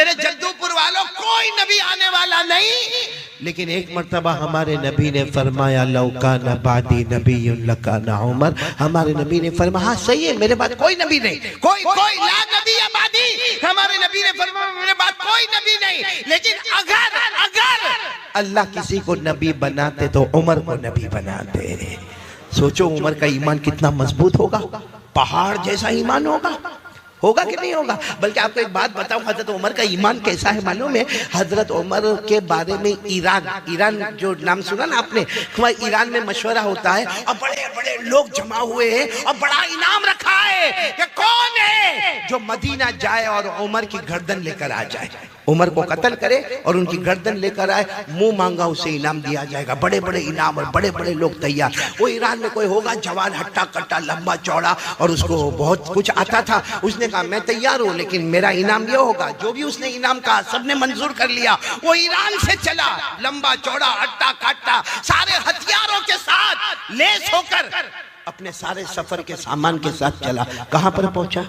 میرے جدو پور والوں کوئی نبی آنے والا نہیں، لیکن ایک مرتبہ ہمارے نبی نے فرمایا لو کان بعدی نبی لکان عمر، ہمارے نبی نے فرمایا ہاں صحیح ہے میرے بعد کوئی نبی نہیں، کوئی لا نبی بعدی، ہمارے نبی نے فرمایا میرے بعد کوئی نبی نہیں، لیکن اگر اللہ کسی کو نبی بناتے تو عمر کو نبی بناتے۔ سوچو عمر کا ایمان کتنا مضبوط ہوگا، پہاڑ جیسا ایمان ہوگا کہ نہیں ہوگا؟ بلکہ آپ کو ایک بات بتاؤں، حضرت عمر کا ایمان کیسا ہے معلوم ہے؟ حضرت عمر کے بارے میں ایران جو نام سنا نا آپ نے، ایران میں مشورہ ہوتا ہے اور بڑے بڑے لوگ جمع ہوئے ہیں اور بڑا انعام رکھا ہے کہ کون ہے جو مدینہ جائے اور عمر کی گردن لے کر آ جائے، عمر کو قتل کرے اور ان کی گردن لے کر آئے، منہ مانگا اسے انعام دیا جائے گا، بڑے بڑے انعام اور بڑے بڑے لوگ تیار۔ وہ ایران میں کوئی ہوگا جوان ہٹا کٹا لمبا چوڑا اور اس کو بہت کچھ آتا تھا، اس نے کہا میں تیار ہوں لیکن میرا انعام یہ ہوگا، جو بھی اس نے انعام کہا سب نے منظور کر لیا۔ وہ ایران سے چلا لمبا چوڑا ہٹا کٹا سارے ہتھیاروں کے ساتھ لیس ہو کر اپنے سارے سفر کے سامان کے ساتھ چلا۔ کہاں پر پہنچا؟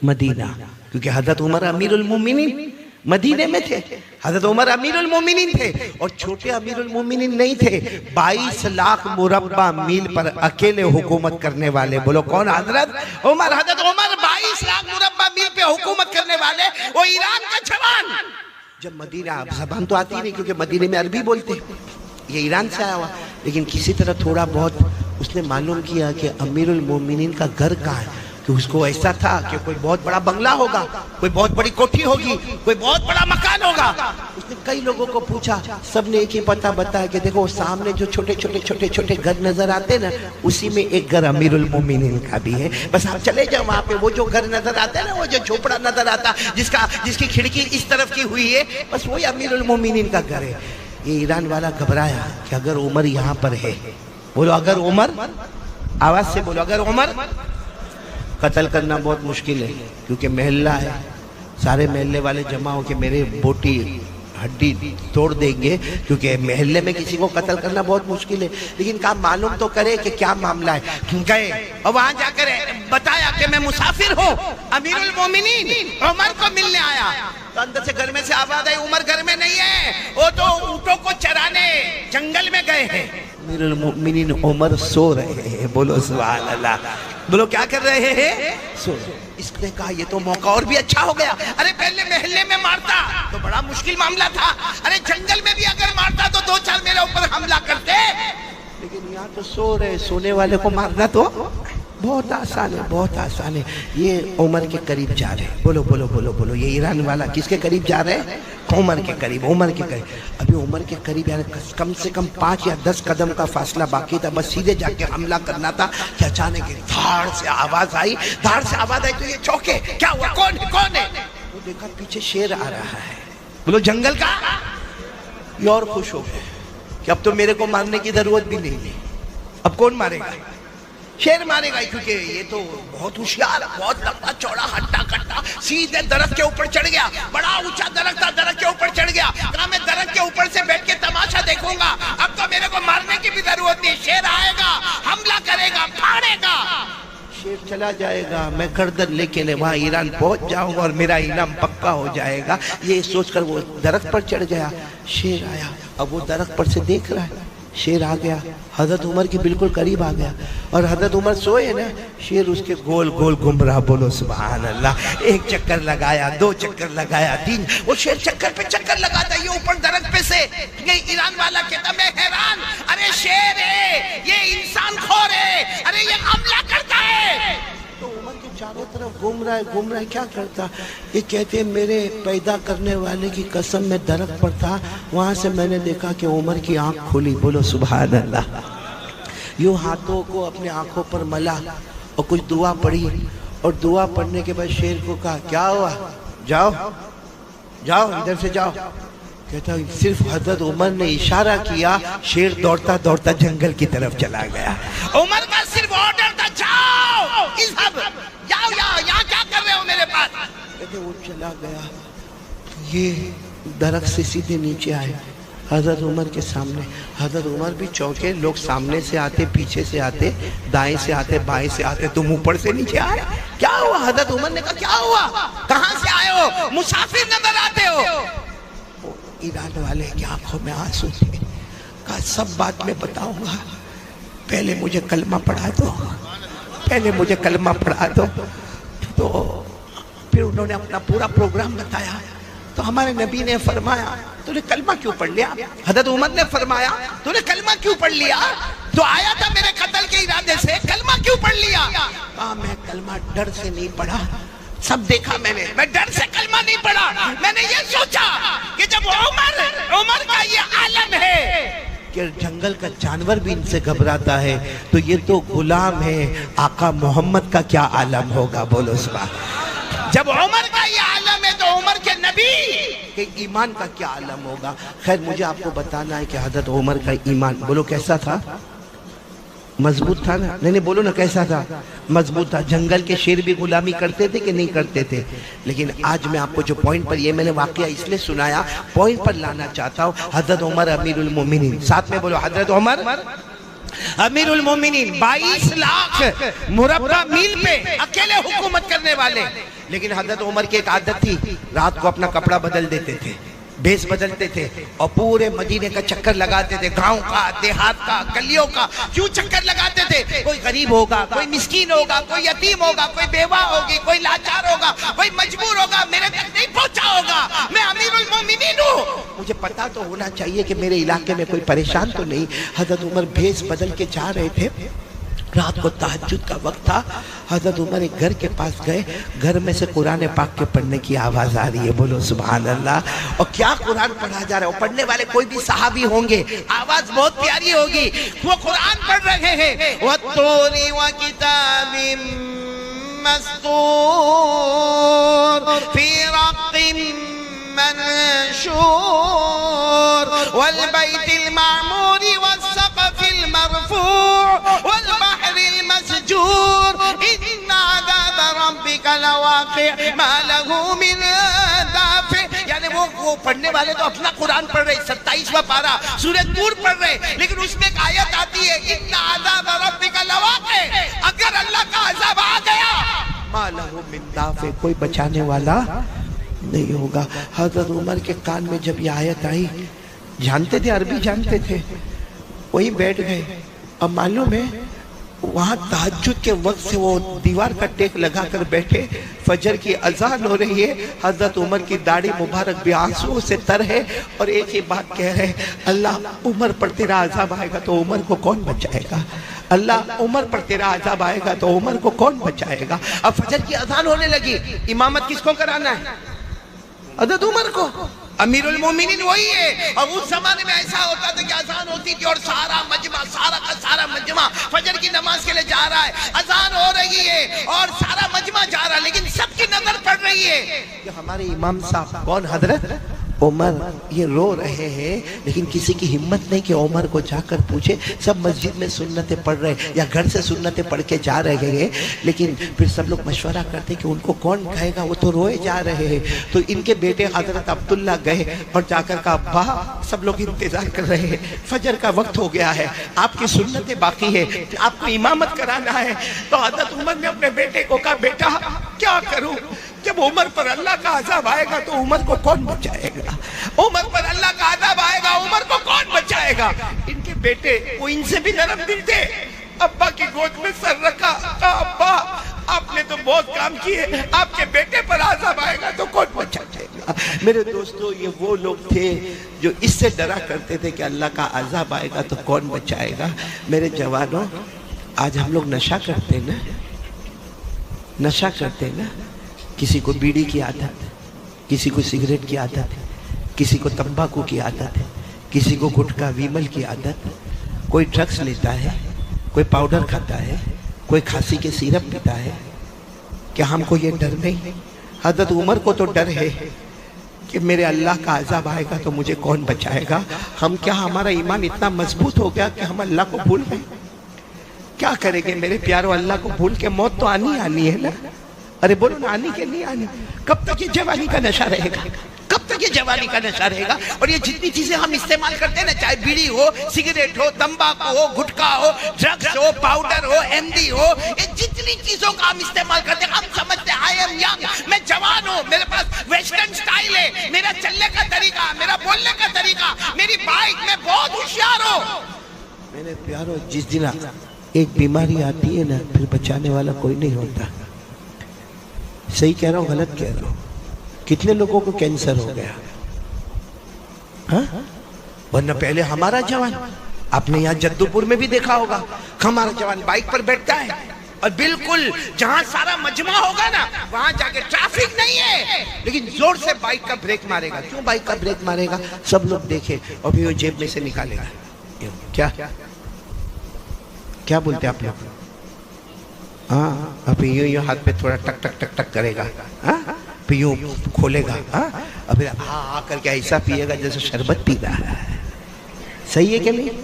مدینہ، کیونکہ حضرت عمر امیر المومنین مدینے میں تھے، حضرت عمر امیر المومنین تھے اور چھوٹے امیر المومنین نہیں تھے، 22 لاکھ مربع میل پر اکیلے حکومت کرنے والے، بولو کون؟ حضرت عمر۔ حضرت عمر 22 لاکھ مربع میل پہ حکومت کرنے والے، وہ ایران کا جوان۔ جب مدینہ، اب زبان تو آتی نہیں کیونکہ مدینے میں عربی بولتے، یہ ایران سے آیا ہوا، لیکن کسی طرح تھوڑا بہت اس نے معلوم کیا کہ امیر المومنین کا گھر کہاں ہے، کہ اس کو ایسا تھا کہ کوئی بہت بڑا بنگلہ ہوگا، کوئی بہت بڑی کوٹھی ہوگی، کوئی بہت بڑا مکان ہوگا۔ اس نے کئی لوگوں کو پوچھا، سب نے ایک ہی پتہ بتایا کہ دیکھو سامنے جو چھوٹے چھوٹے گھر نظر آتے نا، اسی میں ایک گھر امیر المومنین کا بھی ہے، بس آپ چلے جاؤ وہاں پہ، وہ جو گھر نظر آتا ہے نا، وہ جو جھوپڑا نظر آتا جس کی کھڑکی اس طرف کی ہوئی ہے، بس وہی امیر المومنین کا گھر ہے۔ یہ ایران والا گھبرایا کہ اگر عمر یہاں پر ہے، بولو اگر عمر، آواز سے بولو اگر عمر، قتل کرنا بہت مشکل ہے کیونکہ محلہ ہے، سارے محلے والے جمع ہو کے میرے بوٹی ہڈی توڑ دیں گے، کیونکہ محلے میں کسی کو قتل کرنا بہت مشکل ہے، لیکن کہا معلوم تو کرے کہ کیا معاملہ ہے۔ گئے اور وہاں جا کر بتایا کہ میں مسافر ہوں، امیر المومنین عمر کو ملنے آیا، تو اندر سے گھر میں سے آواز آئی عمر گھر میں نہیں ہے، وہ تو اونٹوں کو چرانے جنگل میں گئے ہیں۔ امیر المومنین عمر سو رہے ہیں، بولو سبحان اللہ، بولو کیا کر رہے ہیں؟ سو۔ اس نے کہا یہ تو موقع اور بھی اچھا ہو گیا، ارے پہلے محلے میں مارتا تو بڑا مشکل معاملہ تھا، ارے جنگل میں بھی اگر مارتا تو 2-4 میرے اوپر حملہ کرتے، لیکن یہاں تو سو رہے، سونے والے کو مارنا تو بہت آسان ہے، بہت آسان ہے۔ یہ عمر کے قریب جا رہے، بولو بولو بولو بولو، یہ ایران والا کس کے قریب جا رہے ہیں؟ عمر کے قریب، عمر کے قریب۔ ابھی عمر کے قریب یعنی کم سے کم 5 یا 10 قدم کا فاصلہ باقی تھا، بس سیدھے جا کے حملہ کرنا تھا کہ اچانک دھاڑ سے آواز آئی، دھاڑ سے آواز آئی تو یہ چوکے، کیا ہوا؟ کون ہے؟ وہ دیکھا پیچھے شیر آ رہا ہے، بولو جنگل کا۔ یہ اور خوش ہو گئے کہ اب تو میرے کو مارنے کی ضرورت بھی نہیں ہے، اب کون مارے گا؟ شیر مارے گا، کیونکہ یہ تو بہت ہوشیار، بہت لمبا چوڑا ہٹا کٹا، سیدھے درخت کے اوپر چڑھ گیا، بڑا اونچا درخت تھا، درخت کے اوپر چڑھ گیا، کہا میں درخت کے اوپر سے بیٹھ کے تماشا دیکھوں گا، اب تو میرے کو مارنے کی بھی ضرورت نہیں، شیر آئے گا، حملہ کرے گا، پھاڑے گا، شیر چلا جائے گا، میں گردن لے کے وہاں ایران پہنچ جاؤں گا اور میرا انعام پکا ہو جائے گا۔ یہ سوچ کر وہ درخت پر چڑھ گیا، شیر آیا، اب وہ درخت پر سے دیکھ رہا ہے، شیر آ گیا، حضرت عمر کے بالکل قریب آ گیا، اور حضرت عمر سوئے نا، شیر اس کے گول گول گھوم رہا، بولو سبحان اللہ۔ 1 چکر لگایا، 2 چکر لگایا، 3، وہ شیر چکر پہ چکر لگاتا، یہ اوپر درخت پہ سے، یہ ایران والا کہتا میں حیران، ارے شیر ہے، یہ انسان خور ہے، ارے یہ حملہ کرتا ہے، تو عمر کے چاروں طرف گھوم رہا ہے، کیا کرتا؟ یہ کہتے ہیں میرے پیدا کرنے والے کی قسم میں درخت پر تھا، وہاں سے میں نے دیکھا کہ عمر کی آنکھ کھلی، بولو سبحان اللہ، یوں ہاتھوں کو اپنے آنکھوں پر ملا اور کچھ دعا پڑھی، اور دعا پڑھنے کے بعد شیر کو کہا کیا ہوا؟ جاؤ ادھر سے جاؤ۔ کہتا صرف حضرت عمر نے اشارہ کیا، شیر دوڑتا دوڑتا جنگل کی طرف چلا گیا، عمر کا صرف آرڈر تھا جاؤ، جاؤ یہاں کیا کر رہے ہو میرے پاس؟ کہتے وہ چلا گیا، یہ درخت سے سیدھے نیچے آئے حضرت عمر کے سامنے، حضرت عمر بھی چوکے، لوگ سامنے سے آتے، پیچھے سے آتے، دائیں سے آتے، بائیں سے آتے، تم اوپر سے نیچے آئے، کیا ہوا؟ حضرت عمر نے کہا کیا ہوا؟ کہاں سے آئے آئے ہو مسافر نظر آتے ہو۔ ایران والے کی آنکھوں میں آنسو تھے، کہا سب بات میں بتاؤں گا، پہلے مجھے کلمہ پڑھا دو، پہلے مجھے کلمہ پڑھا دو۔ تو پھر انہوں نے اپنا پورا پروگرام بتایا، تو ہمارے نبی نے فرمایا تو نے کلمہ کیوں پڑھ لیا؟ حضرت عمر نے فرمایا تو نے کلمہ کیوں پڑھ لیا؟ تو آیا تھا میرے قتل کے ارادے سے، کلمہ کیوں پڑھ لیا؟ کہا میں کلمہ ڈر سے نہیں پڑھا، سب دیکھا میں ڈر سے کلمہ نہیں پڑھا، میں نے یہ سوچا کہ جب عمر کا یہ عالم ہے کہ جنگل کا جانور بھی ان سے گھبراتا ہے، تو یہ تو غلام ہے، آقا محمد کا کیا عالم ہوگا؟ بولو سبحان۔ جب عمر کا یہ عالم ہے تو عمر کے نبی کے ایمان کا کیا عالم ہوگا؟ خیر مجھے آپ کو بتانا ہے کہ حضرت عمر کا ایمان بولو کیسا تھا؟ مضبوط تھا نا؟ نہیں بولو نا کیسا تھا؟ مضبوط تھا۔ جنگل کے شیر بھی غلامی کرتے تھے کہ نہیں کرتے تھے؟ لیکن آج میں آپ کو جو پوائنٹ پر، یہ میں نے واقعہ اس لیے سنایا، پوائنٹ پر لانا چاہتا ہوں۔ حضرت عمر امیر المومنین، ساتھ میں بولو حضرت عمر امیر المومنین، 22 لاکھ مربع میل پہ اکیلے حکومت کرنے والے۔ لیکن حضرت عمر کی ایک عادت تھی، رات کو اپنا کپڑا بدل دیتے تھے، بیس بدلتے تھے، اور پورے مدینے کا چکر لگاتے تھے، گاؤں کا، دیہات کا، گلیوں کا۔ کیوں چکر لگاتے تھے؟ کوئی غریب ہوگا، کوئی مسکین ہوگا، کوئی یتیم ہوگا، کوئی بیوہ ہوگی، کوئی لاچار ہوگا، کوئی مجبور ہوگا، میرے تک نہیں پہنچا ہوگا، میں امیر المومنین ہوں، مجھے پتا تو ہونا چاہیے کہ میرے علاقے میں کوئی پریشان تو نہیں۔ حضرت عمر بھیس بدل کے جا رہے تھے، رات کو تہجد کا وقت تھا، حضرت عمر ایک گھر کے پاس گئے، گھر میں سے قرآن پاک کے پڑھنے کی آواز آ رہی ہے، بولو سبحان اللہ۔ اور کیا قرآن پڑھا جا رہا ہے؟ اور پڑھنے والے کوئی بھی صحابی ہوں گے، آواز بہت پیاری ہوگی، وہ قرآن پڑھ رہے ہیں، وَالطُّورِ وَكِتَابٍ مَّسْطُورٍ فِي رَقٍّ منشور والبيت المعمور والسقف المرفوع والبحر المسجور إن عذاب ربك لواقع ما له من دافع۔ یعنی وہ پڑھنے والے تو اپنا قرآن پڑھ رہے، 27واں پارہ سورہ طور پڑھ رہے، لیکن اس میں ایک آیت آتی ہے ان عذاب ربک لواقع، اگر اللہ کا عذاب آ گیا ما لہ من دافع، کوئی بچانے والا نہیں ہوگا۔ حضرت عمر کے کان میں جب یہ آیت آئی، جانتے تھے، عربی جانتے تھے، وہی بیٹھ گئے، اور معلوم ہے وہاں تہجد کے وقت سے وہ دیوار کا ٹیک لگا کر بیٹھے، فجر کی اذان ہو رہی ہے، حضرت عمر کی داڑھی مبارک بھی آنسو سے تر ہے، اور ایک ہی بات کہہ رہے، اللہ عمر پر تیرا عذاب آئے گا تو عمر کو کون بچائے گا؟ اللہ عمر پر تیرا عذاب آئے گا تو عمر کو کون بچائے گا؟ اب فجر کی اذان ہونے لگی، امامت کس کو کرانا ہے؟ حضرت عمر کو۔ امیر المومنین وہی ہے، اور اس زمانے میں ایسا ہوتا تھا کہ اذان ہوتی تھی اور سارا مجمع، سارا کا سارا مجمع فجر کی نماز کے لئے جا رہا ہے، اذان ہو رہی ہے اور سارا مجمع جا رہا ہے، لیکن سب کی نظر پڑ رہی ہے کہ ہمارے امام صاحب کون؟ حضرت عمر، یہ رو رہے ہیں، لیکن کسی کی ہمت نہیں کہ عمر کو جا کر پوچھے۔ سب مسجد میں سنتیں پڑھ رہے یا گھر سے سنتیں پڑھ کے جا رہے ہیں، لیکن پھر سب لوگ مشورہ کرتے کہ ان کو کون کہے گا، وہ تو روئے جا رہے ہیں۔ تو ان کے بیٹے حضرت عبداللہ گئے اور جا کر کہا ابا سب لوگ انتظار کر رہے ہیں، فجر کا وقت ہو گیا ہے، آپ کی سنتیں باقی ہے، آپ کو امامت کرانا ہے۔ تو حضرت عمر نے اپنے بیٹے کو کہا بیٹا کیا کروں؟ جب عمر پر اللہ کا عذاب آئے گا تو عمر کو کون بچائے گا؟ عمر پر اللہ کا عذاب آئے گا، عمر کو کون بچائے گا؟ ان کے بیٹے وہ ان سے بھی نرم دل تھے، ابا کی گود میں سر رکھا، کہا ابا آپ نے تو بہت کام کیے، آپ کے بیٹے پر عذاب آئے گا تو کون بچائے گا؟ میرے دوستو، یہ وہ لوگ تھے جو اس سے ڈرا کرتے تھے کہ اللہ کا عذاب آئے گا تو کون بچائے گا۔ میرے جوانوں، آج ہم لوگ نشہ کرتے نا، نشہ کرتے نا، کسی کو بیڑی کی عادت، کسی کو سگریٹ کی عادت، کسی کو تمباکو کی عادت، کسی کو گٹکا ویمل کی عادت، کوئی ڈرگس لیتا ہے، کوئی پاؤڈر کھاتا ہے، کوئی کھانسی کے سیرپ پیتا ہے۔ کیا ہم کو یہ ڈر نہیں؟ حضرت عمر کو تو ڈر ہے کہ میرے اللہ کا عذاب آئے گا تو مجھے کون بچائے گا۔ ہم کیا ہمارا ایمان اتنا مضبوط ہو گیا کہ ہم اللہ کو بھول گئے؟ کیا کریں گے میرے پیارو؟ اللہ کو بھول کے موت تو آنی ہے نا؟ ارے بولو نا، آنی کہ نہیں آنی؟ کب تک یہ جوانی کا نشہ رہے گا؟ کب تک یہ جوانی کا نشہ رہے گا. اور یہ جتنی چیزیں ہم استعمال کرتے ہیں نا, چاہے بیڑی ہو, سگریٹ ہو, تمباکو ہو, گٹکا ہو, ڈرگس ہو, پاؤڈر ہو, MD ہو, یہ جتنی چیزوں کا ہم استعمال کرتے ہیں, ہم سمجھتے ہیں I am young, میں جوان ہوں, میرے پاس ویسٹرن سٹائل ہے, میرا چلنے کا طریقہ, میرا بولنے کا طریقہ, میری بائک, میں بہت ہوشیار ہوں. میرے پیارو, جس دن ایک بیماری آتی ہے نا, پھر بچانے والا کوئی نہیں ہوتا. صحیح کہہ رہا ہوں, غلط کہہ رہا ہوں؟ کتنے لوگوں کو کینسر ہو گیا, ورنہ پہلے ہمارا جوان, آپ نے یہاں جدو پور میں بھی دیکھا ہوگا, ہمارا جوان بائک پر بیٹھتا ہے اور بالکل جہاں سارا مجمع ہوگا نا, وہاں جا کے ٹریفک نہیں ہے, لیکن زور سے بائک کا بریک مارے گا. کیوں بائک کا بریک مارے گا؟ سب لوگ دیکھیں, اور پھر وہ جیب میں سے نکالے گا. کیا بولتے آپ لوگ؟ ہاں, ابھی یوں ہاتھ پہ تھوڑا ٹک ٹک ٹک ٹک کرے گا, پھر یوں کھولے گا, اور پھر آ کر کے ایسا پیے گا جیسے شربت پی رہا ہے. صحیح ہے کہ نہیں؟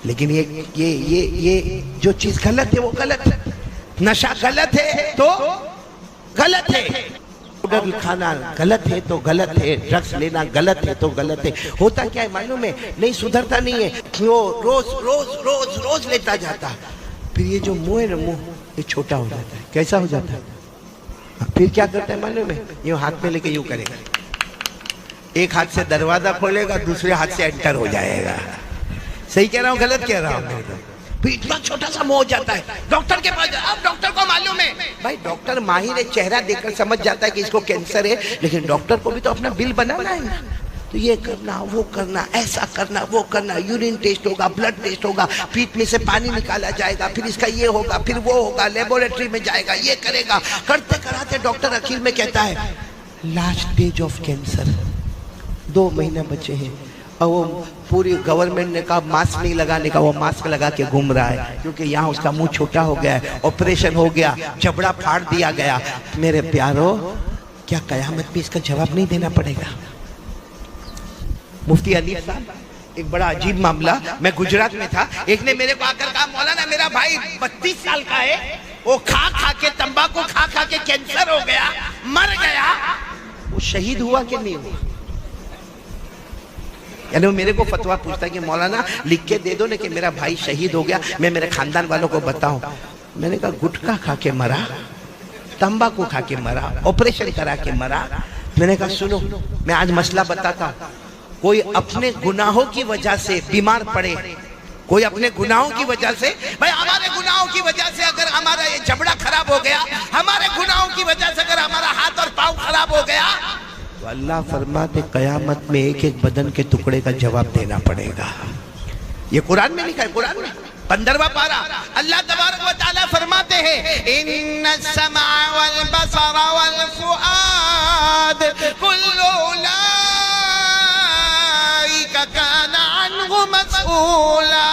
لیکن یہ جو چیز غلط ہے وہ غلط ہے. نشہ غلط ہے تو غلط ہے, پاؤڈر کھانا غلط ہے تو غلط ہے, ڈرگس لینا غلط ہے تو غلط ہے. ہوتا کیا ہے معلوم ہے, نہیں سدھرتا نہیں ہے, وہ روز روز روز روز لیتا جاتا, پھر یہ جو منہ ہے نا, منہ یہ چھوٹا ہو جاتا ہے. کیسا ہو جاتا ہے؟ پھر کیا کرتا ہے معلوم ہے, یوں ہاتھ میں لے کے یوں کرے گا, ایک ہاتھ سے دروازہ کھولے گا, دوسرے ہاتھ سے انٹر ہو جائے گا. صحیح کہہ رہا ہوں غلط کہہ رہا ہوں؟ پھر اتنا چھوٹا سا منہ ہو جاتا ہے, ڈاکٹر کے پاس. اب ڈاکٹر کو معلوم ہے بھائی, ڈاکٹر ماہر ہے, چہرہ دیکھ کر سمجھ جاتا ہے کہ اس کو کینسر ہے, لیکن ڈاکٹر کو بھی تو اپنا بل بنانا ہے نا. تو یہ کرنا, وہ کرنا, ایسا کرنا, وہ کرنا, یورین ٹیسٹ ہوگا, بلڈ ٹیسٹ ہوگا, پیٹ میں سے پانی نکالا جائے گا, پھر اس کا یہ ہوگا, پھر وہ ہوگا, لیبوریٹری میں جائے گا, یہ کرے گا. کرتے کراتے ڈاکٹر اخیر میں کہتا ہے لاسٹ اسٹیج آف کینسر, 2 مہینے بچے ہیں. اور وہ پوری گورنمنٹ نے کہا ماسک نہیں لگانے کا, وہ ماسک لگا کے گھوم رہا ہے, کیونکہ یہاں اس کا منہ چھوٹا ہو گیا ہے, آپریشن ہو گیا, جبڑا پھاڑ دیا گیا. میرے پیارو, کیا قیامت میں اس کا جواب نہیں دینا پڑے گا؟ مفتی حنیف صاحب, ایک بڑا عجیب معاملہ, میں گجرات میں تھا, ایک نے میرے کو آ کر کہا مولانا میرا بھائی 32 سال کا ہے, وہ کھا کے تمباکو کھا کے کینسر ہو گیا, مر گیا. وہ شہید ہوا کہ نہیں ہوا؟ یعنی وہ میرے کو فتویٰ پوچھتا ہے کہ مولانا لکھ کے دے دو نا کہ میرا بھائی شہید ہو گیا, میں میرے خاندان والوں کو بتاؤں. میں نے کہا گٹکا کھا کے مرا, تمباکو کھا کے مرا, آپریشن کرا کے مرا. میں نے کہا سنو, میں آج مسئلہ بتاتا ہوں. کوئی اپنے گناہوں کی وجہ سے بیمار پڑے, کوئی اپنے گناہوں کی وجہ سے, بھائی ہمارے گناہوں کی وجہ سے اگر ہمارا یہ جبڑا خراب ہو گیا, ہمارے گناہوں کی وجہ سے اگر ہمارا ہاتھ اور پاؤں خراب ہو گیا, تو اللہ فرماتے قیامت میں ایک ایک بدن کے ٹکڑے کا جواب دینا پڑے گا. یہ قرآن میں لکھا ہے, قرآن میں 15واں پارہ, اللہ تبارک و تعالیٰ فرماتے ہیں ان السمع والبصر والفؤاد کل کان عنہ مسئولا.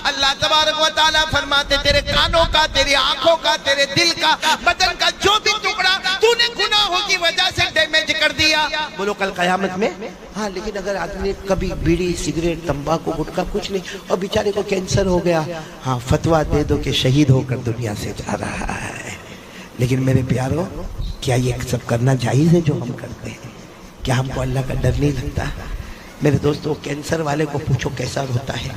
اللہ تبارک و تعالیٰ فرماتے تیرے کانوں کا, تیری آنکھوں کا, تیرے دل کا, بدن کا جو بھی ٹکڑا تو نے گناہوں کی وجہ سے ڈیمیج کر دیا, بولو کل قیامت میں. ہاں, لیکن اگر آدمی کبھی بیڑی, سگریٹ, تمباکو, گٹکا کچھ نہیں, اور بیچارے کو کینسر ہو گیا, ہاں فتویٰ دے دو کہ شہید ہو کر دنیا سے جا رہا ہے. لیکن میرے پیارو, کیا یہ سب کرنا جائز ہے جو ہم کرتے ہیں؟ کیا ہم کو اللہ کا ڈر نہیں لگتا؟ میرے دوستو, کینسر والے کو پوچھو کیسا روتا ہے,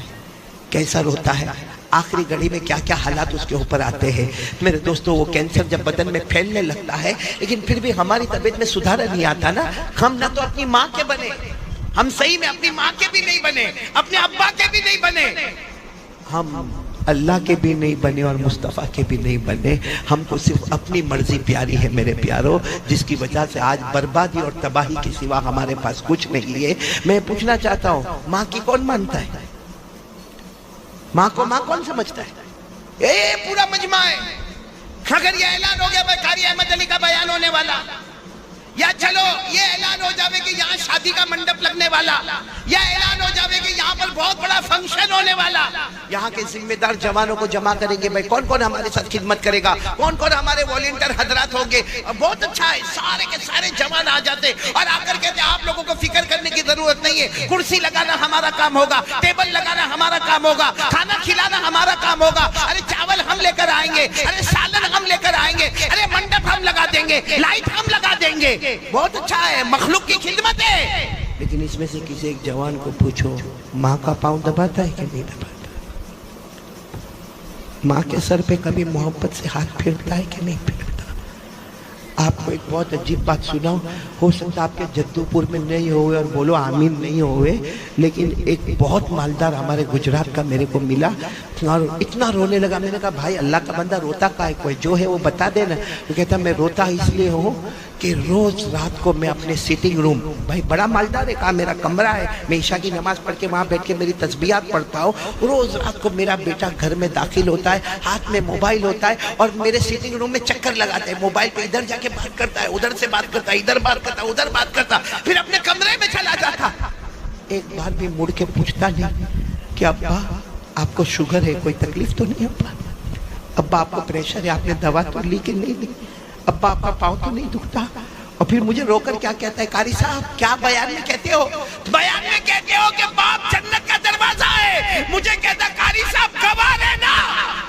کیسا روتا ہے, آخری گھڑی میں کیا کیا حالات اس کے اوپر آتے ہیں. میرے دوستو, وہ کینسر جب بدن میں پھیلنے لگتا ہے, لیکن پھر بھی ہماری طبیعت میں سدھار نہیں آتا نا. ہم نہ تو اپنی ماں کے بنے, ہم صحیح میں اپنی ماں کے بھی نہیں بنے, اپنے ابا کے بھی نہیں بنے, ہم اللہ کے بھی نہیں بنے اور مصطفیٰ کے بھی نہیں بنے. ہم کو صرف اپنی مرضی پیاری ہے میرے پیارو, جس کی وجہ سے آج بربادی اور تباہی کے سوا ہمارے پاس کچھ نہیں ہے. میں پوچھنا چاہتا ہوں, ماں کی کون مانتا ہے؟ ماں کو ماں کون سمجھتا ہے؟ اے پورا مجمع ہے. اگر یہ اعلان ہو گیا بھائی قاری احمد علی کا بیان ہونے والا, یا چلو یہ اعلان ہو جاوے کہ یہاں شادی کا منڈپ لگنے والا, یا اعلان ہو جاوے کہ یہاں پر بہت بڑا فنکشن ہونے والا, یہاں کے ذمہ دار جوانوں کو جمع کریں گے, بھائی کون کون ہمارے ساتھ خدمت کرے گا, کون کون ہمارے والنٹر حضرات ہوں گے. بہت اچھا ہے, سارے کے سارے جوان آ جاتے اور آ کر کہتے آپ لوگوں کو فکر کرنے کی ضرورت نہیں ہے, کرسی لگانا ہمارا کام ہوگا, ٹیبل لگانا ہمارا کام ہوگا, کھانا کھلانا ہمارا کام ہوگا. ارے چاول ہم لے کر آئیں گے, ارے سالن ہم لے کر آئیں گے, ارے منڈپ ہم لگا دیں گے, لائٹ ہم لگا دیں گے. بہت اچھا ہے, مخلوق کی خدمت ہے. لیکن اس میں سے کسی ایک جوان کو پوچھو ماں کا پاؤں دباتا ہے کہ نہیں دباتا؟ ماں کے سر پہ کبھی محبت سے ہاتھ پھیرتا ہے کہ نہیں پھیرتا؟ آپ کو ایک بہت عجیب بات سناؤں، ہو سکتا ہے آپ کے جدو پور میں نہیں ہوئے اور بولو آمین نہیں ہوئے، لیکن ایک بہت مالدار ہمارے گجرات کا میرے کو ملا اور اتنا رونے لگا. میں نے کہا بھائی اللہ کا بندہ روتا کا ہے، کوئی جو ہے وہ بتا دینا. وہ کہتا میں روتا اس لیے ہوں کہ روز رات کو میں اپنے سیٹنگ روم، بھائی بڑا مالدار ہے، کہا میرا کمرہ ہے، میں عشاء کی نماز پڑھ کے وہاں بیٹھ کے میری تسبیحات پڑھتا ہوں. روز رات کو میرا بیٹا گھر میں داخل ہوتا ہے، ہاتھ میں موبائل ہوتا ہے اور میرے سیٹنگ روم میں چکر لگاتا ہے، موبائل پہ ادھر جا کے بات کرتا ہے، ادھر سے بات کرتا ہے، ادھر بات کرتا ہے، ادھر بات کرتا، پھر اپنے کمرے میں چلا جاتا. ایک بار بھی مڑ کے پوچھتا نہیں کہ ابا آپ کو شوگر ہے، کوئی تکلیف تو نہیں؟ ابا آپ کو پریشر ہے، آپ نے دوا تو لی کہ نہیں لی؟ ابا آپ کا پاؤں تو نہیں دکھتا؟ اور پھر مجھے رو کر کیا کہتا ہے، قاری صاحب کیا بیان میں کہتے ہو؟ بیان میں کہتے ہو کہ باپ جنت کا دروازہ ہے. مجھے کہتا قاری صاحب گواہ رہنا،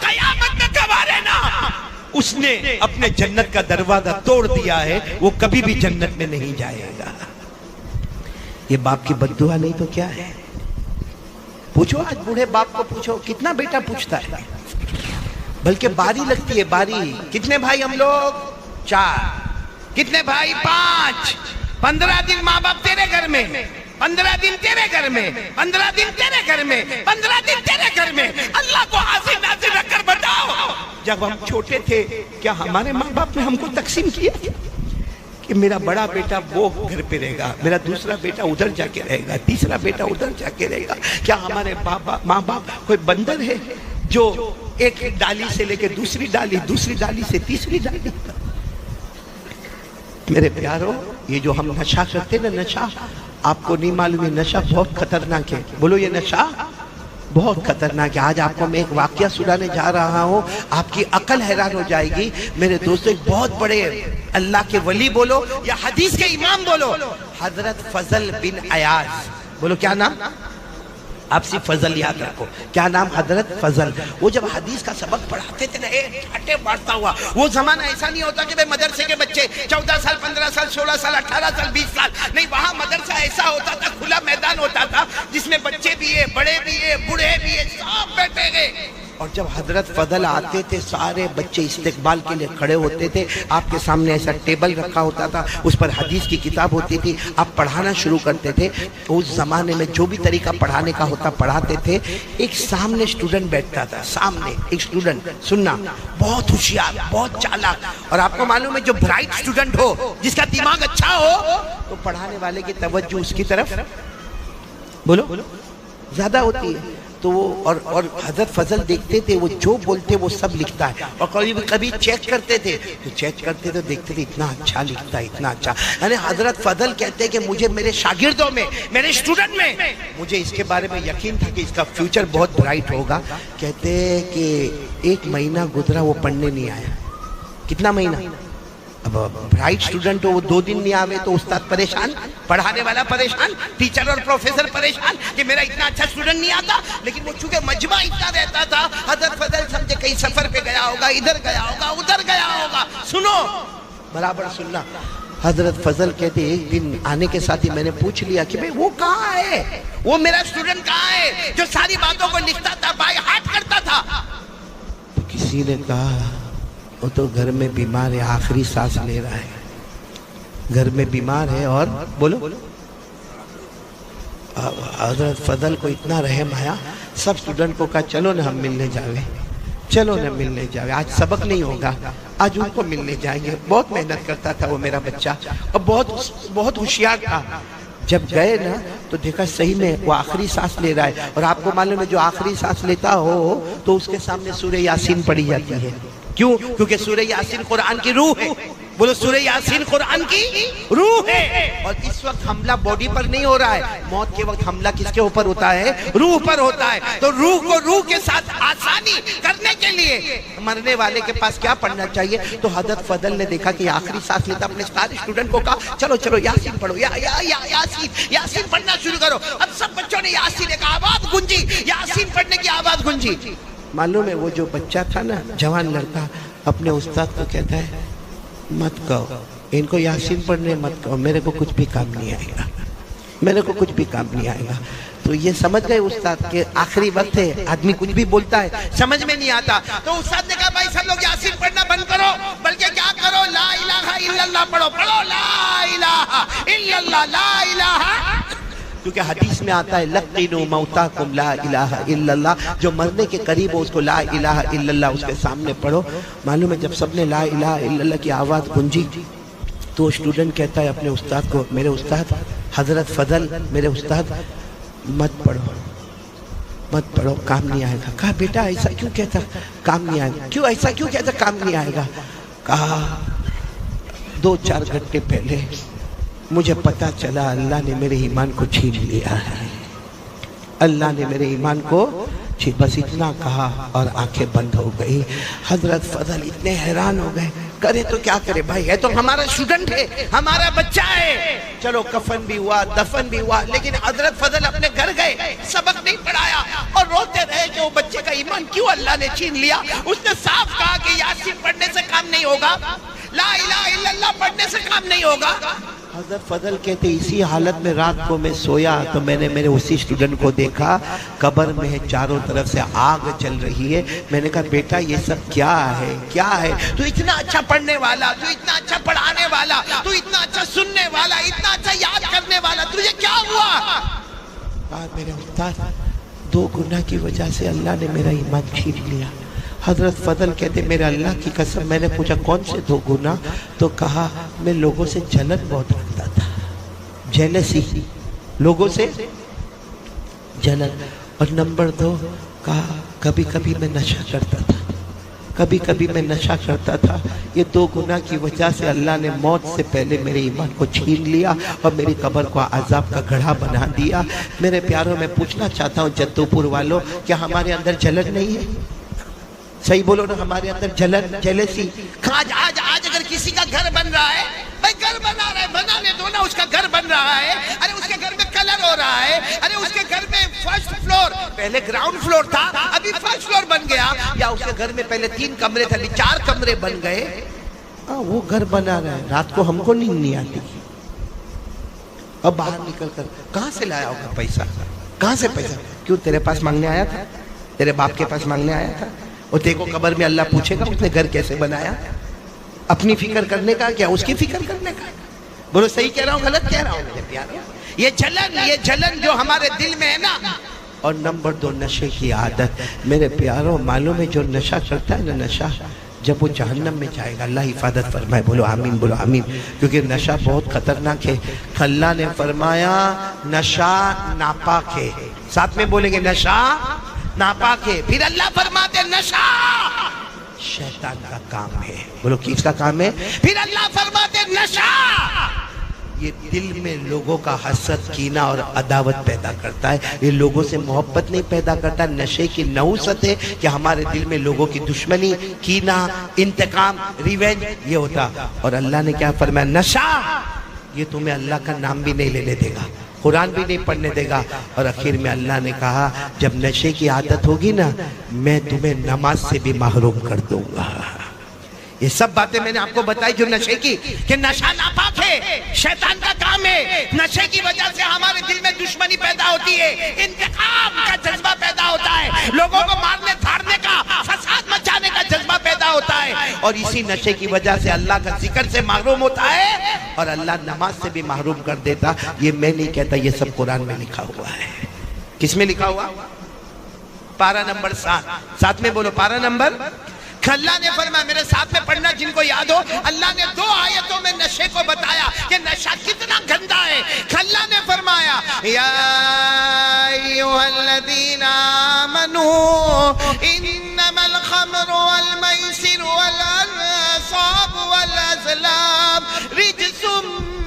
قیامت میں گواہ رہنا، اس نے اپنے جنت کا دروازہ توڑ دیا ہے، وہ کبھی بھی جنت میں نہیں جائے گا. یہ باپ کی بد دعا نہیں تو کیا ہے؟ پوچھو آج بوڑھے باپ کو پوچھو، کتنا بیٹا پوچھتا ہے؟ بلکہ باری لگتی ہے، باری. کتنے بھائی ہم لوگ؟ 4. کتنے بھائی؟ 5. 15 دن ماں باپ تیرے گھر میں، 15 دن تیرے گھر میں، 15 دن تیرے گھر میں، 15 دن تیرے گھر میں. اللہ کو حاضر ناظر رکھ کر بتاؤ، جب ہم چھوٹے تھے کیا ہمارے ماں باپ نے ہم کو تقسیم کیا کہ میرا بڑا بیٹا وہ گھر پہ رہے گا، میرا دوسرا بیٹا ادھر جا کے رہے گا، تیسرا بیٹا ادھر جا کے رہے گا؟ کیا ہمارے ماں باپ کوئی بندر ہے جو ایک ڈالی سے لے کے دوسری ڈالی، دوسری ڈالی سے تیسری ڈالی؟ میرے پیارو، یہ جو ہم نشہ کرتے نا، نشہ آپ کو نہیں معلوم، یہ نشہ بہت خطرناک ہے. بولو یہ نشہ بہت خطرناک ہے. آج آپ کو میں ایک واقعہ سنانے جا رہا ہوں، آپ کی عقل حیران ہو جائے گی. میرے دوستو، ایک بہت بڑے اللہ کے ولی بولو یا حدیث کے امام بولو، حضرت فضل بن عیاض. بولو کیا نام؟ آپ صرف فضل یاد رکھو. کیا نام؟ حضرت فضل. وہ جب حدیث کا سبق پڑھاتے تھے نا، ٹھاٹے مارتا ہوا. وہ زمانہ ایسا نہیں ہوتا کہ مدرسے کے بچے 14 سال 15 سال 16 سال 18 سال 20 سال نہیں. وہاں مدرسہ ایسا ہوتا تھا، کھلا میدان ہوتا تھا جس میں بچے بھی ہے، بڑے بھی ہے، بوڑھے بھی ہے، سب بیٹھے گئے. اور جب حضرت فضل آتے تھے سارے بچے استقبال کے لیے کھڑے ہوتے تھے. آپ کے سامنے ایسا ٹیبل رکھا ہوتا تھا، اس پر حدیث کی کتاب ہوتی تھی. آپ پڑھانا شروع کرتے تھے. اس زمانے میں جو بھی طریقہ پڑھانے کا ہوتا پڑھاتے تھے. ایک سامنے اسٹوڈنٹ بیٹھتا تھا، سامنے ایک اسٹوڈنٹ، سننا، بہت ہوشیار، بہت چالاک. اور آپ کو معلوم ہے جو برائٹ اسٹوڈنٹ ہو، جس کا دماغ اچھا ہو، تو پڑھانے والے کی توجہ اس کی طرف بولو زیادہ ہوتی ہے. تو وہ اور حضرت فضل دیکھتے تھے، وہ جو بولتے وہ سب لکھتا ہے. اور کبھی چیک کرتے تھے، تو چیک کرتے تو دیکھتے تھے اتنا اچھا لکھتا ہے، اتنا اچھا. یعنی حضرت فضل کہتے ہیں کہ مجھے میرے شاگردوں میں، میرے اسٹوڈنٹ میں، مجھے اس کے بارے میں یقین تھا کہ اس کا فیوچر بہت برائٹ ہوگا. کہتے ہیں کہ 1 مہینہ گزرا وہ پڑھنے نہیں آیا. کتنا مہینہ؟ اب برائٹ اسٹوڈنٹ ہو، وہ 2 دن نہیں آوے تو استاد پریشان، پڑھانے والا پریشان، ٹیچر اور پروفیسر پریشان کہ میرا اتنا اچھا اسٹوڈنٹ نہیں آتا. لیکن وہ چونکہ مجمع اتنا رہتا تھا، حضرت فضل سمجھے کہیں سفر پہ گیا ہوگا، ادھر گیا ہوگا، ادھر گیا ہوگا. سنو، برابر سننا. حضرت فضل کہتے ایک دن آنے کے ساتھ ہی میں نے پوچھ لیا کہ بھئی وہ کہاں ہے، وہ میرا اسٹوڈنٹ کہاں ہے جو ساری باتوں کو لکھتا تھا، بائی ہاتھ کرتا تھا؟ تو کسی نے کہا وہ تو گھر میں بیمار ہے، آخری سانس لے رہا ہے، گھر میں بیمار ہے. اور بولو، حضرت فضل کو اتنا رحم آیا، سب اسٹوڈنٹ کو کہا چلو نا ہم ملنے جاوے، چلو نا ملنے جاوے، آج سبق نہیں ہوگا، آج ان کو ملنے جائیں گے. بہت محنت کرتا تھا وہ میرا بچہ اور بہت ہوشیار تھا. جب گئے نا تو دیکھا صحیح میں وہ آخری سانس لے رہا ہے. اور آپ کو معلوم ہے جو آخری سانس لیتا ہو تو اس کے سامنے سورہ یاسین پڑھی جاتی ہے. کیوں؟ کیونکہ سورہ یاسین قرآن کی روح ہے. بولو سورہ یاسین قرآن کی روح ہے. اور اس وقت حملہ باڈی پر نہیں ہو رہا ہے، موت کے وقت حملہ کس کے اوپر ہوتا ہے؟ روح پر ہوتا ہے. تو روح کو روح کے ساتھ آسانی کرنے کے لیے مرنے والے کے پاس کیا پڑھنا چاہیے؟ تو حضرت فضل نے دیکھا کہ آخری سانس لیتا، اپنے سارے اسٹوڈنٹ کو کہا چلو چلو یاسین پڑھو، یاسین پڑھنا شروع کرو. اب سب بچوں نے یاسین ایک آواز گونجی، یاسین پڑھنے کی آواز گونجی. معلوم ہے وہ جو بچہ تھا نا، جوان لڑکا، اپنے استاد کو کہتا ہے مت کہو ان کو یاسین پڑھنے، مت کہو، میرے کو کچھ بھی کام نہیں آئے گا، میرے کو کچھ بھی کام نہیں آئے گا. تو یہ سمجھ گئے استاد کہ آخری وقت ہے, آدمی کچھ بھی بولتا ہے سمجھ میں نہیں آتا. تو استاد نے کہا بھائی سب لوگ یاسین پڑھنا بند کرو, بلکہ کیا کرو, لا الہ الا اللہ پڑھو. پڑھو لا الہ الا اللہ, لا الہ. کیونکہ حدیث میں آتا ہے لقنوا موتاکم لا الہ الا اللہ, جو مرنے کے قریب ہو اس کو لا الہ الا اللہ اس کے سامنے پڑھو. معلوم ہے جب سب نے لا الہ الا اللہ کی آواز گونجی تو اسٹوڈنٹ کہتا ہے اپنے استاد کو, میرے استاد حضرت فضل, میرے استاد مت پڑھو کام نہیں آئے گا. کہا بیٹا ایسا کیوں کہتا کام نہیں آئے گا, کیوں ایسا کیوں کہتا کام نہیں آئے گا. کہا 2-4 گھنٹے پہلے مجھے پتا چلا اللہ نے میرے ایمان کو چھین لیا ہے, اللہ نے میرے ایمان کو بس اتنا کہا اور آنکھیں بند ہو گئی. حضرت فضل اتنے حیران ہو گئے, کرے تو کیا کرے بھائی, ہے تو ہمارا اسٹوڈنٹ ہے, ہمارا بچہ ہے. چلو کفن بھی ہوا, دفن بھی ہوا, لیکن حضرت فضل اپنے گھر گئے, سبق نہیں پڑھایا اور روتے رہے کہ وہ بچے کا ایمان کیوں اللہ نے چھین لیا. اس نے صاف کہا کہ یاسین پڑھنے سے کام نہیں ہوگا, لا الہ الا اللہ پڑھنے سے کام نہیں ہوگا. حضرت فضل کہتے اسی حالت میں رات کو میں سویا تو میں نے میرے اسی اسٹوڈنٹ کو دیکھا قبر میں چاروں طرف سے آگ چل رہی ہے. میں نے کہا بیٹا یہ سب کیا ہے, کیا ہے, تو اتنا اچھا پڑھنے والا, تو اتنا اچھا پڑھانے والا, تو اتنا اچھا سننے والا, اتنا اچھا یاد کرنے والا, تجھے کیا ہوا. کہا میرے استاد 2 گناہ کی وجہ سے اللہ نے میرا ایمان چھین لیا. حضرت فضل کہتے میرے اللہ کی قسم, میں نے پوچھا کون سے 2 گناہ, تو کہا میں لوگوں سے جلن بہت رکھتا تھا, جیلسی, لوگوں سے جلن. اور نمبر 2 کہا کبھی کبھی میں نشہ کرتا تھا, کبھی کبھی میں نشہ کرتا تھا. یہ 2 گناہ کی وجہ سے اللہ نے موت سے پہلے میرے ایمان کو چھین لیا اور میری قبر کو عذاب کا گڑھا بنا دیا. میرے پیاروں میں پوچھنا چاہتا ہوں جدو پور والوں, کیا ہمارے اندر جلن نہیں ہے؟ صحیح بولو نا, ہمارے اندر جلن, جیلسی. آج اگر کسی کا گھر بن رہا ہے, بھائی گھر بنا رہا ہے, بنانے دو نا, اس کا گھر بن رہا ہے, ارے اس کے گھر میں کلر ہو رہا ہے, ارے اس کے گھر میں فرسٹ فلور, پہلے گراؤنڈ فلور تھا ابھی فرسٹ فلور بن گیا, یا اس کے گھر میں پہلے 3 کمرے تھے ابھی 4 کمرے بن گئے. وہ گھر بنا رہا ہے, رات کو ہم کو نیند نہیں آتی. اب باہر نکل کر کہاں سے لایا ہوگا پیسہ, کہاں سے پیسہ, کیوں تیرے پاس مانگنے آیا تھا, تیرے باپ کے پاس مانگنے آیا تھا. اور دیکھو قبر میں اللہ پوچھے گا اس نے گھر کیسے بنایا, اپنی فکر کرنے کا کیا اس کی فکر کرنے کا. بولو صحیح کہہ رہا ہوں غلط کہہ رہا ہوں میرے پیارے. یہ جلن جو ہمارے دل میں ہے نا. اور نمبر 2 نشے کی عادت. میرے پیاروں معلوم ہے جو نشہ کرتا ہے نا, نشہ جب وہ جہنم میں جائے گا, اللہ حفاظت فرمائے, بولو آمین, بولو آمین, کیونکہ نشہ بہت خطرناک ہے. اللہ نے فرمایا نشہ ناپاک ہے, ساتھ میں بولیں گے نشہ ناپاک ہے. پھر اللہ فرماتے نشہ شیطان کا کام ہے, بولو کس کا کام ہے. پھر اللہ فرماتے نشہ یہ دل میں لوگوں کا حسد, کینہ اور عداوت پیدا کرتا ہے. یہ لوگوں سے محبت نہیں پیدا کرتا. نشے کی نحوست ہے کہ ہمارے دل میں لوگوں کی دشمنی, کینہ, انتقام, ریونج یہ ہوتا. اور اللہ نے کیا فرمایا, نشہ یہ تمہیں اللہ کا نام بھی نہیں لینے دے گا, قرآن بھی نہیں پڑھنے دے گا. اور آخر میں اللہ نے کہا جب نشے کی عادت ہوگی نا, میں تمہیں نماز سے بھی محروم کر دوں گا. یہ سب باتیں میں نے آپ کو بتائی جو نشے کی, کہ نشہ ناپاک ہے, شیطان کا کام ہے. نشے کی وجہ سے ہمارے دل میں دشمنی پیدا ہوتی ہے, انتقام کا جذبہ پیدا ہوتا ہے, لوگوں کو مارنے دھاڑنے کا, فساد مچانے کا جذبہ پیدا ہوتا ہے. اور اسی نشے کی وجہ سے اللہ کا ذکر سے محروم ہوتا ہے اور اللہ نماز سے بھی محروم کر دیتا. یہ میں نہیں کہتا, یہ سب قرآن میں لکھا ہوا ہے. کس میں لکھا ہوا؟ پارہ نمبر 7. ساتھ میں بولو پارہ نمبر. اللہ نے فرمایا, میرے ساتھ میں پڑھنا جن کو یاد ہو, اللہ نے 2 آیتوں میں نشے کو بتایا کہ نشہ کتنا گندا ہے. اللہ نے فرمایا یا ایھا الذین آمنوا انما الخمر والمیسر والانصاب والازلام رجس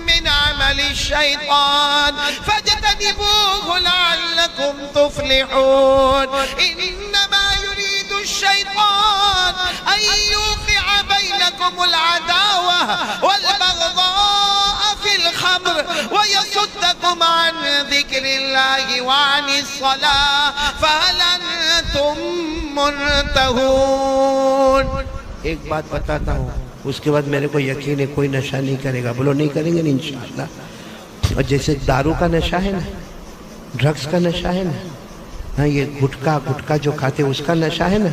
من عمل الشیطان فاجتنبوه لعلکم تفلحون. انما يريد الشيطان أن يوقع بينكم العداوة والبغضاء في الخمر ويصدكم عن ذكر الله وعن الصلاة فهل أنتم منتهون. ایک بات بتاتا ہوں, اس کے بعد میرے کو یقین ہے کوئی نشہ نہیں کرے گا. بولو نہیں کریں گے انشاءاللہ. اور جیسے دارو کا نشہ ہے نا، ڈرگس کا نشہ ہے نا، ہاں یہ گٹکا جو کھاتے اس کا نشہ ہے نا،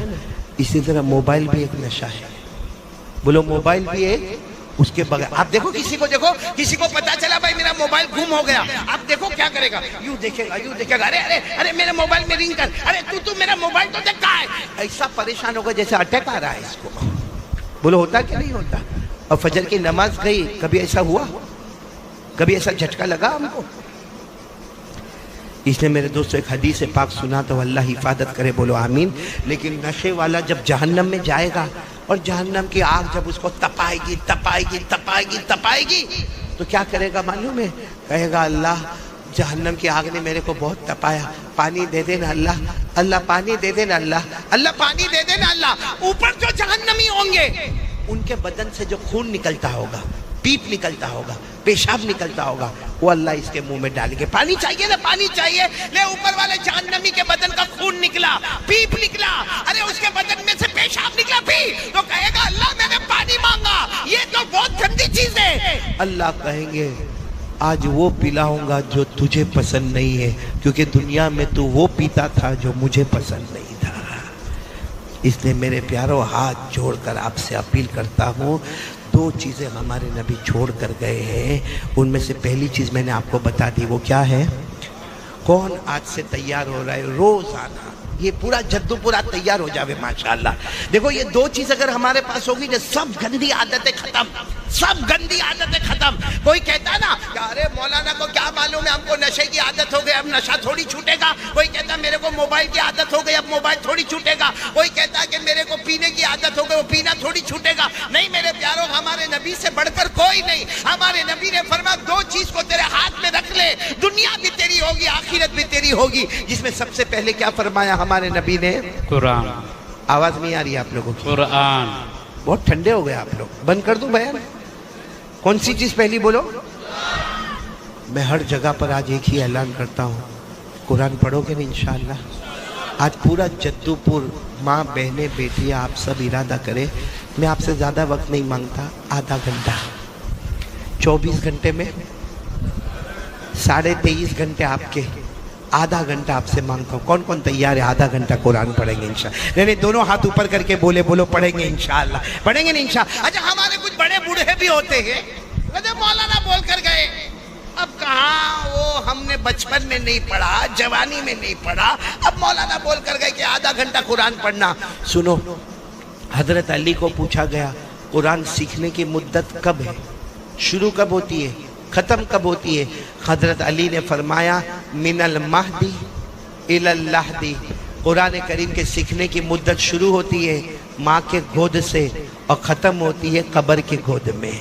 اسی طرح موبائل بھی ایک نشہ ہے. بولو موبائل بھی ایک، اس کے بغیر آپ دیکھو کسی کو پتا چلا بھائی میرا موبائل گم ہو گیا، آپ دیکھو کیا کرے گا، یوں دیکھے گا ارے میرے موبائل میں رنگ کر، ارے تو میرا موبائل تو دیکھ کہاں ہے، ایسا پریشان ہوگا جیسے اٹیک آ رہا ہے اس کو. بولو ہوتا کہ نہیں ہوتا؟ اور فجر کی نماز گئی، کبھی ایسا ہوا؟ کبھی ایسا جھٹکا لگا ہم کو؟ اس نے میرے دوستوں ایک حدیث پاک سنا تو اللہ حفاظت کرے، بولو آمین. لیکن نشے والا جب جہنم میں جائے گا اور جہنم کی آگ جب اس کو تپائے گی تو کیا کرے گا معلوم ہے؟ کہے گا اللہ جہنم کی آگ نے میرے کو بہت تپایا، پانی دے دینا اللہ، اللہ پانی دے دینا اللہ، اللہ پانی دے دینا اللہ. اوپر جو جہنمی ہوں گے ان کے بدن سے جو خون نکلتا ہوگا، پیپ نکلتا ہوگا، پیشاب نکلتا ہوگا، وہ اللہ اس کے منہ میں ڈالیں گے. پانی چاہیے نا، پانی چاہیے، لے اوپر والے جہنمی کے بدن کا خون نکلا، پیپ نکلا، ارے اس کے بدن میں سے پیشاب نکلا، پی تو کہے گا اللہ میں نے پانی مانگا، یہ تو بہت گندی چیز ہے. اللہ کہیں گے آج وہ پلاؤں گا جو تجھے پسند نہیں ہے، کیونکہ دنیا میں تو وہ پیتا تھا جو مجھے پسند نہیں تھا. اس لیے میرے پیاروں ہاتھ جوڑ کر آپ سے اپیل کرتا ہوں، دو چیزیں ہمارے نبی چھوڑ کر گئے ہیں، ان میں سے پہلی چیز میں نے آپ کو بتا دی، وہ کیا ہے؟ کون آج سے تیار ہو رہا ہے روزانہ یہ پورا جدو پورا تیار ہو جاوے ماشاءاللہ. دیکھو یہ دو چیز اگر ہمارے پاس ہوگی نا، سب گندی عادتیں ختم، سب گندی عادتیں ختم. کوئی کہتا نا کہ ارے مولانا کو کیا معلوم ہے، ہم کو نشے کی عادت ہو گئی، اب نشہ تھوڑی چھوٹے گا. کوئی کہتا میرے کو موبائل کی عادت ہو گئی، اب موبائل تھوڑی چھوٹے گا. کوئی کہتا کہ میرے کو پینے کی عادت ہو گئی، وہ پینا تھوڑی چھوٹے گا. نہیں میرے پیاروں، ہمارے نبی سے بڑھ کر کوئی نہیں. ہمارے نبی نے فرمایا دو چیز کو تیرے ہاتھ میں رکھ لے، دنیا بھی تیری ہوگی، آخرت بھی تیری ہوگی. جس میں سب سے پہلے کیا فرمایا ہمارے نبی نے؟ قرآن. آواز نہیں آ رہی آپ لوگوں کی؟ قرآن. بہت ٹھنڈے ہو گئے آپ لوگ، بند کر دوں بیان؟ کون سی چیز پہلی بولو؟ میں ہر جگہ پر آج ایک ہی اعلان کرتا ہوں، قرآن پڑھو گے نا انشاءاللہ. آج پورا جدو پور ماں بہنیں بیٹیاں آپ سب ارادہ کرے، میں آپ سے زیادہ وقت نہیں مانگتا، آدھا گھنٹہ، 24 گھنٹے میں 23.5 گھنٹے آپ کے، آدھا گھنٹہ آپ سے مانگتا ہوں. کون کون تیار ہے آدھا گھنٹہ قرآن پڑھیں گے انشاءاللہ؟ نہیں دونوں ہاتھ اوپر کر کے بولو پڑھیں گے انشاءاللہ، پڑھیں گے نا انشاءاللہ. اچھا ہمارے کچھ بڑے بوڑھے بھی ہوتے ہیں، کہتے مولانا بول کر گئے، اب کہاں وہ ہم نے بچپن میں نہیں پڑھا، جوانی میں نہیں پڑھا، اب مولانا بول کر گئے کہ آدھا گھنٹہ قرآن پڑھنا. سنو، حضرت علی کو پوچھا گیا قرآن سیکھنے کی مدت کب ہے، شروع کب ہوتی ہے، ختم کب ہوتی ہے؟ حضرت علی نے فرمایا من المہدی الی اللحدی. قرآن کریم کے سیکھنے کی مدت شروع ہوتی ہے ماں کے گود سے اور ختم ہوتی ہے قبر کی گود میں.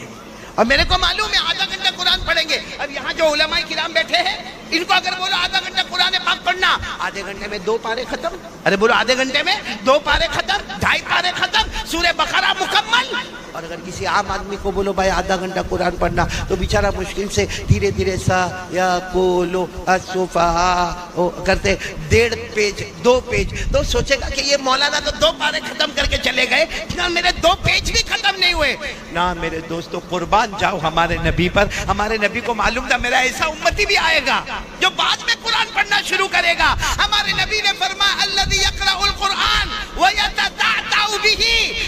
اور میرے کو معلوم ہے آدھا گھنٹہ قرآن پڑھیں گے. اب یہاں جو علماء کرام بیٹھے ہیں ان کو اگر بولو آدھا گھنٹہ قرآن پاک پڑھنا، آدھے گھنٹے میں 2 پارے ختم. ارے بولو آدھے گھنٹے میں 2 پارے ختم، 2.5 پارے ختم، سورہ بقرہ مکمل. اور اگر کسی عام آدمی کو بولو بھائی آدھا گھنٹہ قرآن پڑھنا، تو بیچارہ مشکل سے دھیرے دھیرے سا یا کولو السفہاء کرتے 1.5 پیج 2 پیج، تو سوچے گا کہ یہ مولانا تو 2 پارے ختم کر کے چلے گئے، نہ میرے 2 پیج بھی ختم نہیں ہوئے. نہ میرے دوستو، قربان جاؤ ہمارے نبی پر. ہمارے نبی کو معلوم تھا میرا ایسا امتی بھی آئے گا جو بعد میں قرآن پڑھنا شروع کرے گا. ہمارے نبی نے فرمایا الذی یقرأ القرآن ویتتعتع بہ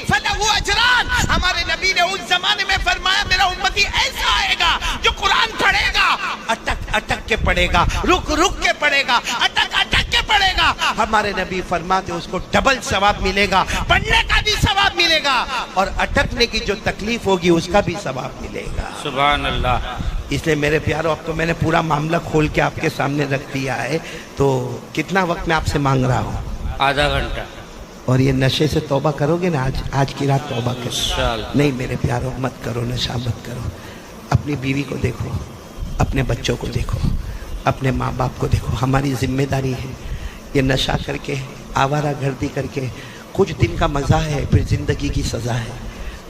فلہ اجران. ہمارے نبی نے اس زمانے میں فرمایا میرا امتی ایسا آئے گا جو قرآن پڑھے گا، اٹک اٹک کے پڑھے گا، رک رک کے پڑھے گا، اٹک اٹک کے پڑھے گا. ہمارے نبی فرماتے اس کو ڈبل ثواب ملے گا، پڑھنے کا بھی ثواب ملے گا اور اٹکنے کی جو تکلیف ہوگی اس کا بھی ثواب ملے گا. سبحان اللہ. اس لیے میرے پیارو، اب تو میں نے پورا معاملہ کھول کے آپ کے سامنے رکھ دیا ہے. تو کتنا وقت میں آپ سے مانگ رہا ہوں؟ آدھا گھنٹہ. اور یہ نشے سے توبہ کرو گے نا؟ آج کی رات توبہ کرو. نہیں میرے پیارو، مت کرو نشہ، مت کرو. اپنی بیوی کو دیکھو، اپنے بچوں کو دیکھو، اپنے ماں باپ کو دیکھو. ہماری ذمہ داری ہے. یہ نشہ کر کے، آوارہ گردی کر کے کچھ دن کا مزہ ہے، پھر زندگی کی سزا ہے.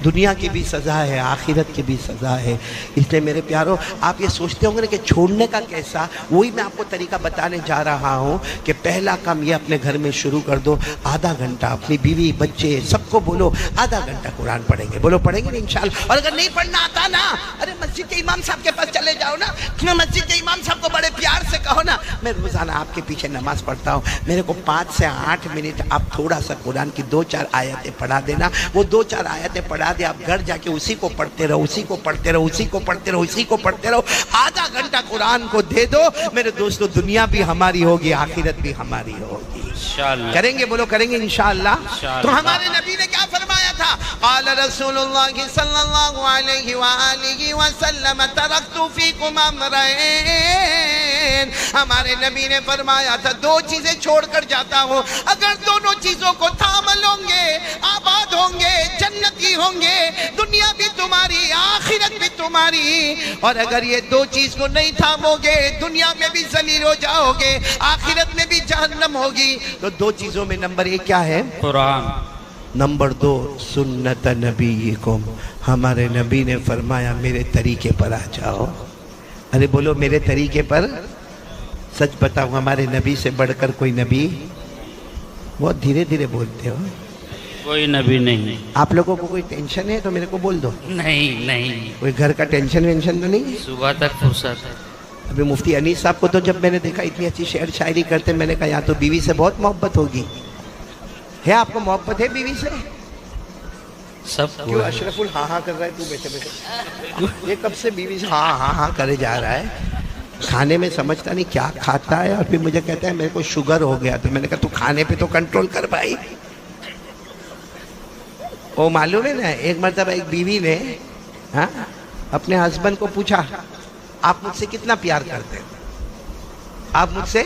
دنیا کی بھی سزا ہے، آخرت کی بھی سزا ہے۔ اس لیے میرے پیارو، آپ یہ سوچتے ہوں گے کہ چھوڑنے کا کیسا، وہی میں آپ کو طریقہ بتانے جا رہا ہوں کہ پہلا کام یہ اپنے گھر میں شروع کر دو، آدھا گھنٹہ اپنی بیوی بچے سب کو بولو آدھا گھنٹہ قرآن پڑھیں گے، بولو پڑھیں گے نا انشاءاللہ۔ اور اگر نہیں پڑھنا آتا نا، ارے مسجد کے امام صاحب کے پاس چلے جاؤ نا، مسجد کے امام صاحب کو بڑے پیار سے کہو نا، میں روزانہ آپ کے پیچھے نماز پڑھتا ہوں، میرے کو 5 سے 8 منٹ آپ تھوڑا سا قرآن کی 2-4 آیتیں پڑھا دینا، وہ 2-4 آیتیں پڑھا دے، آپ گھر جا کے اسی کو پڑھتے رہو، اسی کو پڑھتے رہو، اسی کو پڑھتے رہو، اسی کو پڑھتے رہو، آدھا گھنٹہ قرآن کو دے دو میرے دوستو، دنیا بھی ہماری ہوگی، آخرت بھی ہماری ہوگی انشاءاللہ۔ کریں گے، بولو کریں گے انشاءاللہ۔ تو ہمارے نبی نے کیا فرمایا تھا؟ قال رسول اللہ صلی اللہ علیہ وآلہ وسلم ترکت فیکم امرین، ہمارے نبی نے فرمایا تھا 2 چیزیں چھوڑ کر جاتا ہوں، اگر دونوں چیزوں کو تھام لوں گے آباد ہوں گے، جنتی ہوں گے، دنیا بھی تمہاری آخرت بھی تمہاری، اور اگر یہ 2 چیز کو نہیں تھامو گے دنیا میں بھی ذلیل ہو جاؤ گے، آخرت میں بھی جہنم ہوگی۔ تو 2 چیزوں میں نمبر 1 کیا ہے؟ قرآن، نمبر 2 سنت نبیکم، ہمارے نبی نے فرمایا میرے طریقے پر آ جاؤ۔ ارے بولو میرے طریقے پر۔ سچ بتاؤں ہمارے نبی سے بڑھ کر کوئی نبی، بہت دھیرے دھیرے بولتے ہو، کوئی نبی نہیں۔ آپ لوگوں کو کوئی ٹینشن ہے تو میرے کو بول دو۔ نہیں، کوئی گھر کا ٹینشن وینشن تو نہیں؟ صبح تک فرصت ہے۔ ابھی مفتی انیس صاحب کو تو جب میں نے دیکھا اتنی اچھی شعر شاعری کرتے، میں نے کہا یا تو بیوی سے بہت محبت ہوگی۔ ہے آپ کو محبت ہے بیوی سے؟ سب کیوں اشرف ہاں ہاں کر رہا ہے؟ تو بیٹھے بیٹھے یہ کب سے بیوی سے ہاں ہاں ہاں کرے جا رہا ہے؟ کھانے میں سمجھتا نہیں کیا کھاتا ہے، اور پھر مجھے کہتا ہے میرے کو شوگر ہو گیا، تو میں نے کہا تو کھانے پہ تو کنٹرول کر بھائی۔ وہ معلوم ہے نا، ایک مرتبہ ایک بیوی نے اپنے ہسبینڈ کو پوچھا آپ مجھ سے کتنا پیار کرتے ہو؟ آپ مجھ سے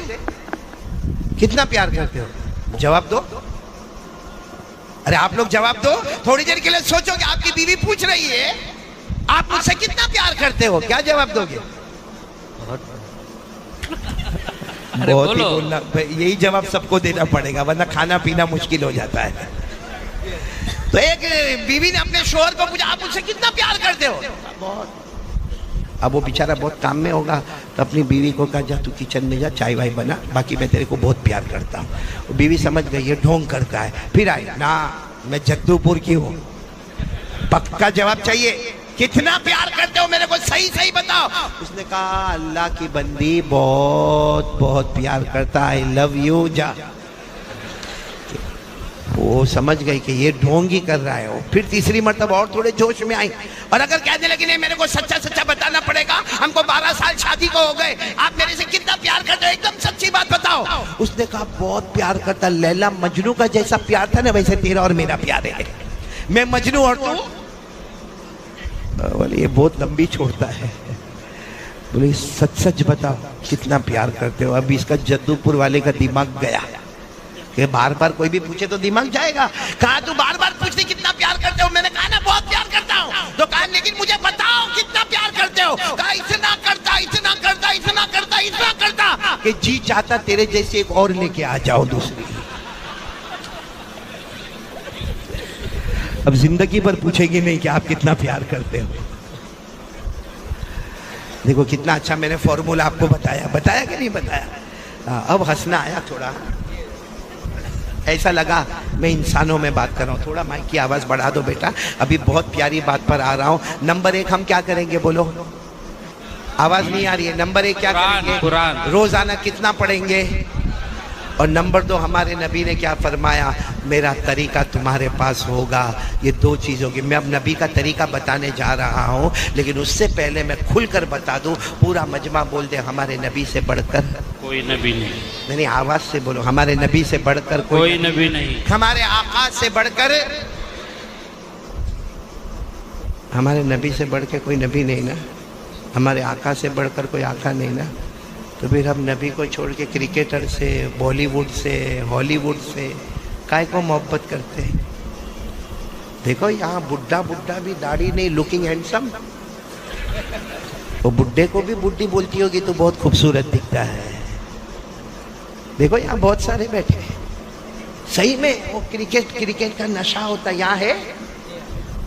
کتنا پیار کرتے ہو؟ جواب دو۔ ارے آپ لوگ جواب دو، تھوڑی دیر کے لیے سوچو کہ آپ کی بیوی پوچھ رہی ہے آپ مجھ سے کتنا پیار کرتے ہو، کیا جواب دو گے؟ بہت ہی بولنا، یہی جواب سب کو دینا پڑے گا ورنہ کھانا پینا مشکل ہو جاتا ہے۔ تو ایک بیوی نے اپنے شوہر کو پوچھا آپ مجھ سے کتنا پیار کرتے ہو؟ بہت۔ اب وہ بیچارہ بہت کام میں ہوگا تو اپنی بیوی کو کہا جا تو کچن میں جا چائے وائے بنا، باقی میں تیرے کو بہت پیار کرتا ہوں۔ وہ بیوی سمجھ گئی یہ ڈھونگ کرتا ہے، پھر آئی نا میں جدو پور کی ہوں، پکا جواب چاہیے، کتنا پیار کرتے ہو میرے کو صحیح صحیح بتاؤ۔ اس نے کہا اللہ کی بندی بہت بہت پیار کرتا، آئی لو یو جا۔ وہ سمجھ گئی کہ یہ ڈھونگی کر رہا ہے۔ وہ پھر تیسری مرتبہ اور تھوڑے جوش میں آئی، اور اگر کہنے لگی نہیں میرے کو سچا سچا بتانا پڑے گا، ہم کو 12 سال شادی کو ہو گئے، آپ میرے سے کتنا پیار کرتے ہو، ایک دم سچی بات بتاؤ۔ اس نے کہا بہت پیار کرتا، لیلا مجنو کا جیسا پیار تھا نا ویسے تیرا اور میرا پیار ہے، میں مجنو اور تو۔ بولے یہ بہت لمبی چھوڑتا ہے، بولے سچ سچ بتاؤ کتنا پیار کرتے ہو۔ اب اس کا جدو پور والے کا دماغ گیا کہ بار بار کوئی بھی پوچھے تو دماغ جائے گا۔ کہا تو بار بار پوچھتی کتنا پیار کرتے ہو، میں نے کہا نا بہت پیار کرتا ہوں، تو کہا لیکن مجھے بتاؤ کتنا پیار کرتے ہو، کہا اتنا کرتا اتنا کرتا اتنا کرتا اتنا کرتا کہ جی چاہتا تیرے جیسے ایک اور لے کے آ جاؤ دوسری۔ اب زندگی پر پوچھے گی نہیں کہ آپ کتنا پیار کرتے ہو۔ دیکھو کتنا اچھا میں نے فارمولا آپ کو بتایا کہ نہیں بتایا؟ اب ہنسنا آیا تھوڑا، ایسا لگا میں انسانوں میں بات کر رہا ہوں۔ تھوڑا مائک کی آواز بڑھا دو بیٹا، ابھی بہت پیاری بات پر آ رہا ہوں۔ نمبر 1 ہم کیا کریں گے بولو؟ آواز نہیں آ رہی ہے۔ نمبر 1 کیا کریں گے؟ روزانہ کتنا پڑھیں گے؟ اور نمبر 2 ہمارے نبی نے کیا فرمایا؟ میرا طریقہ تمہارے پاس ہوگا۔ یہ 2 چیزوں کی میں اب نبی کا طریقہ بتانے جا رہا ہوں، لیکن اس سے پہلے میں کھل کر بتا دوں، پورا مجمع بول دے ہمارے نبی سے بڑھ کر کوئی نبی نہیں۔ نہیں آواز سے بولو، ہمارے نبی سے بڑھ کر کوئی نبی نہیں، ہمارے آقا سے بڑھ کر، ہمارے نبی سے بڑھ کے کوئی نبی نہیں نا، ہمارے آقا سے بڑھ کر کوئی آقا نہیں نا۔ تو پھر ہم نبی کو چھوڑ کے کرکٹر سے، بالی ووڈ سے، ہالی ووڈ سے کائے کو محبت کرتے ہیں؟ دیکھو یہاں بڈھا بھی داڑھی نہیں، لوکنگ ہینڈسم، وہ بڈھے کو بھی بڈھی بولتی ہوگی تو بہت خوبصورت دکھتا ہے۔ دیکھو یہاں بہت سارے بیٹھے ہیں، صحیح میں وہ کرکٹ کا نشہ ہوتا یہاں ہے،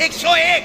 101,